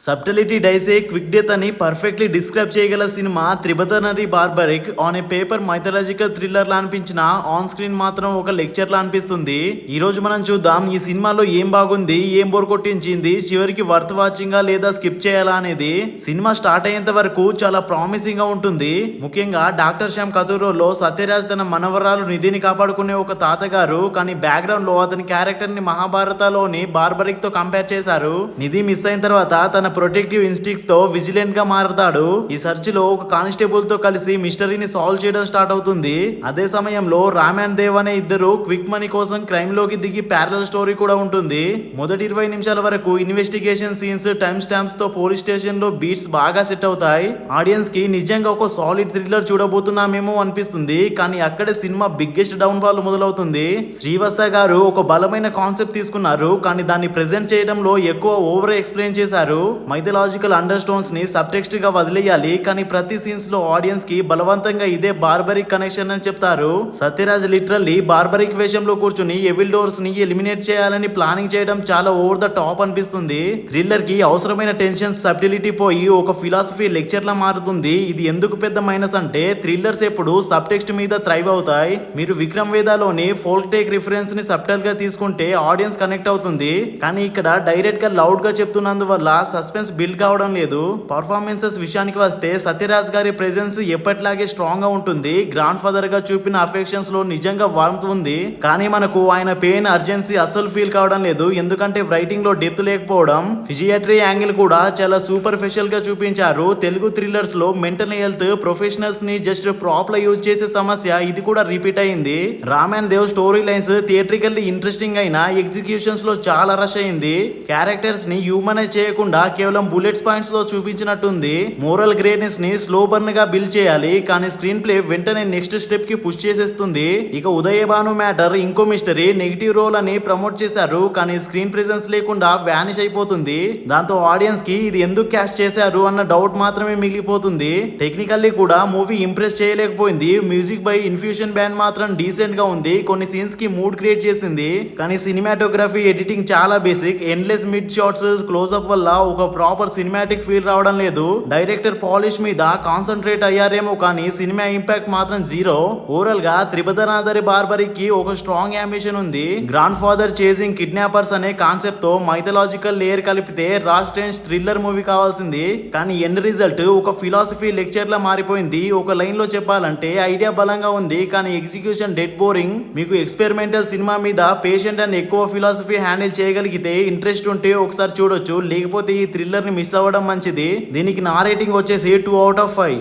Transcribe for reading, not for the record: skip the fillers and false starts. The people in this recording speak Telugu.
సబ్టిలిటీ డైసే క్విక్ డెత్ అని పర్ఫెక్ట్లీ డిస్క్రైబ్ చేయగల cinema Tribanadhari Barbarik on a paper mythological thriller లా అనిపించిన ఆన్ స్క్రీన్ మాత్రం ఒక లెక్చర్ లా అనిపిస్తుంది. ఈ రోజు మనం చూద్దాం ఈ సినిమాలో ఏం బాగుంది, ఏం బోర్ కొట్టించింది, చివరికి వర్త్ వాచింగా లేదా స్కిప్ చేయాలా అనేది. సినిమా స్టార్ట్ అయ్యేంత వరకు చాలా ప్రామిసింగ్ గా ఉంటుంది. ముఖ్యంగా డాక్టర్ శ్యామ్ కథూరోలో సత్యరాజ్ తన మనవరాలు నిధిని కాపాడుకునే ఒక తాతగారు, కానీ బ్యాక్గ్రౌండ్ లో అతని క్యారెక్టర్ ని మహాభారతలోని బార్బరిక్ తో కంపేర్ చేశారు. నిధి మిస్ అయిన తర్వాత తన ప్రొటెక్టివ్ ఇన్స్టింక్ట్ తో విజిలెంట్ గా మారతాడు. ఈ సర్చ్ లో ఒక కానిస్టేబుల్ తో కలిసి మిస్టరీని సాల్వ్ చేయడం స్టార్ట్ అవుతుంది. అదే సమయంలో రామ్ అండ్ దేవ్ అనే ఇద్దరు క్విక్ మనీ కోసం క్రైమ్ లోకి దిగి ప్యారలల్ స్టోరీ కూడా ఉంటుంది. మొదటి 20 నిమిషాల వరకు ఇన్వెస్టిగేషన్ సీన్స్, టైమ్ స్టాంప్స్ తో పోలీస్ స్టేషన్ లో బీట్స్ బాగా సెట్ అవుతాయి. ఆడియన్స్ కి నిజంగా ఒక సాలిడ్ థ్రిల్లర్ చూడబోతున్నామేమో అనిపిస్తుంది. కానీ అక్కడే సినిమా బిగ్గెస్ట్ డౌన్ ఫాల్ మొదలవుతుంది. శ్రీవస్త గారు ఒక బలమైన కాన్సెప్ట్ తీసుకున్నారు, కానీ దాన్ని ప్రెజెంట్ చేయడంలో ఎక్కువ ఓవర్ ఎక్స్ప్లెయిన్ చేశారు. మైథలాజికల్ అండర్ స్టోన్స్ ని సబ్ టెక్స్ట్ గా వదిలేయాలి, కానీ ప్రతి సీన్స్ లో ఆడియన్స్ కి బలవంతంగా ఇదే బార్బరిక్ కనెక్షన్ అని చెప్తారు. సత్యరాజ్ లిటరల్లీ బార్బరిక్ వేషంలో కూర్చుని ఎవిల్ డోర్స్ ని ఎలిమినేట్ చేయాలని ప్లానింగ్ చేయడం చాలా ఓవర్ ద టాప్ అనిపిస్తుంది. థ్రిల్లర్ కి అవసరమైన టెన్షన్, సబ్టిలిటీ పోయి ఒక ఫిలాసఫీ లెక్చర్ లా మారుతుంది. ఇది ఎందుకు పెద్ద మైనస్ అంటే థ్రిల్లర్స్ ఎప్పుడు సబ్ టెక్స్ట్ మీద థ్రైవ్ అవుతాయి. మీరు విక్రమ్ వేదాలోని ఫోల్క్ టేక్ రిఫరెన్స్ ని సబ్టల్ గా తీసుకుంటే ఆడియన్స్ కనెక్ట్ అవుతుంది, కానీ ఇక్కడ డైరెక్ట్ గా లౌడ్ గా చెప్తున్నందువల్ల సస్పెన్స్ బిల్డ్ కావడం లేదు. పర్ఫార్మెన్సెస్ విషయానికి వస్తే సత్యరాజ్ గారి ప్రెజెన్స్ ఎప్పటిలాగే స్ట్రాంగ్ గా ఉంటుంది. గ్రాండ్ ఫాదర్ గా చూపిన అఫెక్షన్స్ లో నిజంగా వార్మ్త్ ఉంది, కానీ మనకు ఆయన పెయిన్, అర్జెన్సీ అస్సలు ఫీల్ కావడం లేదు. ఎందుకంటే రైటింగ్ లో డెప్త్ లేకపోవడం. ఫిజియాట్రీ యాంగిల్ కూడా చాలా సూపర్ఫిషియల్ గా చూపించారు. తెలుగు థ్రిల్లర్స్ లో మెంటల్ హెల్త్ ప్రొఫెషనల్స్ ని జస్ట్ ప్రాప్ లా యూజ్ చేసే సమస్య ఇది కూడా రిపీట్ అయింది. Ram and Dev story lines theatrically interesting అయినా ఎగ్జిక్యూషన్స్ లో చాలా రష్ అయింది. క్యారెక్టర్స్ ని హ్యూమనైజ్ చేయకుండా కేవలం బుల్లెట్స్ పాయింట్స్ లో చూపించినట్టుంది. మోరల్ గ్రేట్నెస్ ని స్లో బర్న్ గా బిల్డ్ చేయాలి, కానీ స్క్రీన్ ప్లే వెంటనే నెక్స్ట్ స్టెప్ కి పుష్ చేసేస్తుంది. ఇక ఉదయభాను మ్యాటర్ ఇంకో మిస్టరీ. నెగిటివ్ రోల్ అని ప్రమోట్ చేశారు, కానీ స్క్రీన్ ప్రెజెన్స్ లేకుండా వ్యానిష్ అయిపోతుంది. దాంతో ఆడియన్స్ కి ఇది ఎందుకు క్యాస్ట్ చేశారు అన్న డౌట్ మాత్రమే మిగిలిపోతుంది. టెక్నికల్లీ కూడా మూవీ ఇంప్రెస్ చేయలేకపోయింది. మ్యూజిక్ బై ఇన్ఫ్యూషన్ బ్యాండ్ మాత్రం డీసెంట్ గా ఉంది. కొన్ని సీన్స్ కి మూడ్ క్రియేట్ చేసింది, కానీ సినిమాటోగ్రఫీ, ఎడిటింగ్ చాలా basic. Endless mid shots, close up వల్ల ఒక ప్రాపర్ సినిమాటిక్ ఫీల్ రావడం లేదు. డైరెక్టర్ పాలిష్ మీద కాన్సన్ట్రేట్ అయ్యారేమో, కానీ సినిమా ఇంపాక్ట్ మాత్రం జీరో. ఓవరాల్ గా త్రిబతనాథరి బార్బరిక్ కి ఒక స్ట్రాంగ్ అంబిషన్ ఉంది. గ్రాండ్ ఫాదర్ చేసింగ్ కిడ్నాపర్స్ అనే కాన్సెప్ట్ తో మైథలాజికల్ లేయర్ కలిపితే రాస్టెన్స్ థ్రిల్లర్ మూవీ కావాల్సింది, కానీ ఎండ్ రిజల్ట్ ఒక ఫిలాసఫీ లెక్చర్ లా మారిపోయింది. ఒక లైన్ లో చెప్పాలంటే ఐడియా బలంగా ఉంది, కానీ ఎగ్జిక్యూషన్ డెడ్ బోరింగ్. మీకు ఎక్స్పెరిమెంటల్ సినిమా మీద పేషెంట్ అండ్ ఎక్కువ ఫిలాసఫీ హ్యాండిల్ చేయగలిగితే, ఇంట్రెస్ట్ ఉంటే ఒకసారి చూడొచ్చు, లేకపోతే ఈ థ్రిల్లర్ ని మిస్ అవ్వడం మంచిది. దీనికి నా రేటింగ్ వచ్చేసి 2/5.